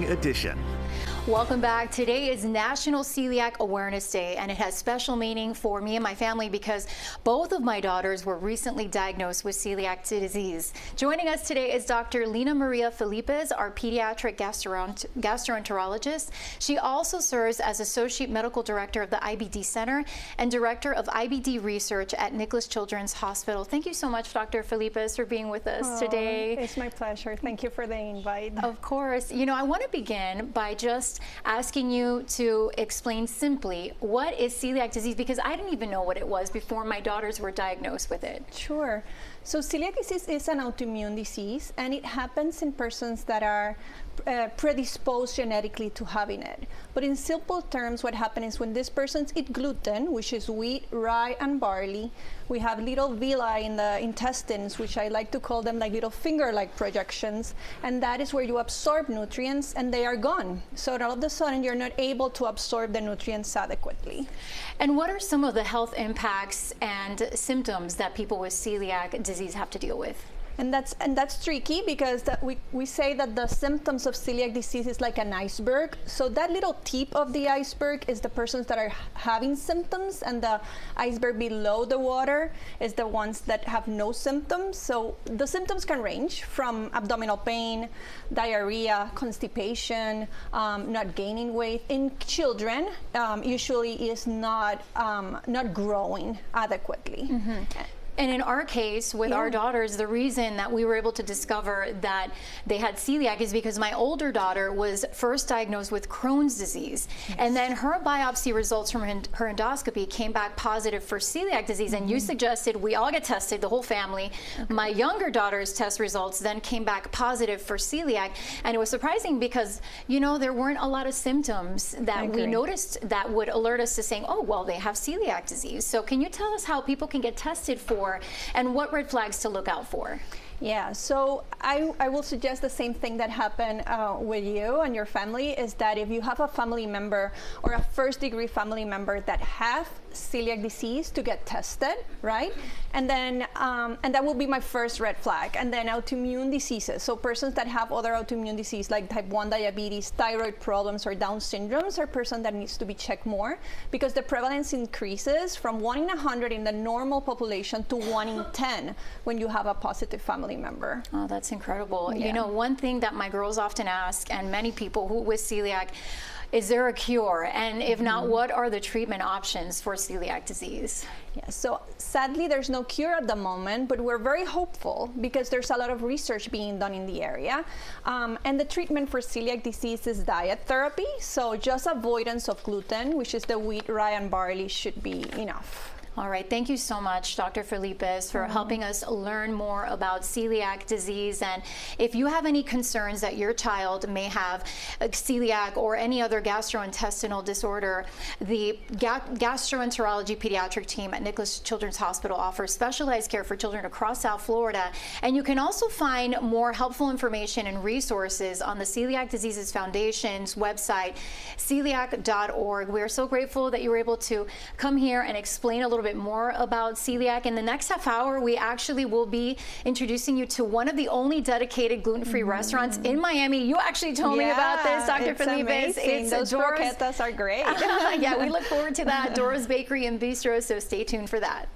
edition. Welcome back. Today is National Celiac Awareness Day, and it has special meaning for me and my family because both of my daughters were recently diagnosed with celiac disease. Joining us today is Dr. Lina Maria Felipez, our pediatric gastroenterologist. She also serves as Associate Medical Director of the IBD Center and Director of IBD Research at Nicklaus Children's Hospital. Thank you so much, Dr. Felipez, for being with us today. It's my pleasure. Thank you for the invite. Of course. You know, I want to begin by just asking you to explain simply what is celiac disease, because I didn't even know what it was before my daughters were diagnosed with it. Sure. So celiac disease is an autoimmune disease, and it happens in persons that are predisposed genetically to having it. But in simple terms, what happens is when these persons eat gluten, which is wheat, rye, and barley, we have little villi in the intestines, which I like to call them like little finger-like projections, and that is where you absorb nutrients and they are gone. So all of a sudden, you're not able to absorb the nutrients adequately. And what are some of the health impacts and symptoms that people with celiac disease have to deal with? And that's tricky because we say that the symptoms of celiac disease is like an iceberg. So that little tip of the iceberg is the persons that are having symptoms, and the iceberg below the water is the ones that have no symptoms. So the symptoms can range from abdominal pain, diarrhea, constipation, not gaining weight. In children, usually is not growing adequately. Mm-hmm. And in our case, with our daughters, the reason that we were able to discover that they had celiac is because my older daughter was first diagnosed with Crohn's disease. Yes. And then her biopsy results from her endoscopy came back positive for celiac disease. And you suggested we all get tested, the whole family. Okay. My younger daughter's test results then came back positive for celiac. And it was surprising because, you know, there weren't a lot of symptoms that we noticed that would alert us to saying, oh, well, they have celiac disease. So can you tell us how people can get tested for and what red flags to look out for? Yeah, so I will suggest the same thing that happened with you and your family, is that if you have a family member or a first-degree family member that have celiac disease, to get tested, right? And then and that will be my first red flag. And then autoimmune diseases, so persons that have other autoimmune disease like type 1 diabetes, thyroid problems, or Down syndromes are person that needs to be checked more, because the prevalence increases from 1 in 100 in the normal population to 1 in 10 when you have a positive family member. Oh, that's incredible. Yeah. You know, one thing that my girls often ask, and many people who with celiac, is there a cure? And if not, what are the treatment options for celiac disease? Yeah, so sadly, there's no cure at the moment, but we're very hopeful because there's a lot of research being done in the area. And the treatment for celiac disease is diet therapy. So just avoidance of gluten, which is the wheat, rye, and barley, should be enough. All right, thank you so much, Dr. Felipez, for helping us learn more about celiac disease. And if you have any concerns that your child may have celiac or any other gastrointestinal disorder, the gastroenterology pediatric team at Nicklaus Children's Hospital offers specialized care for children across South Florida. And you can also find more helpful information and resources on the Celiac Diseases Foundation's website, celiac.org. We are so grateful that you were able to come here and explain a little bit more about celiac. In the next half hour, we actually will be introducing you to one of the only dedicated gluten-free restaurants in Miami. You actually told me about this, Dr. Felipez. Those croquetas are great. Yeah, we look forward to that. Dora's Bakery and Bistro, so stay tuned for that.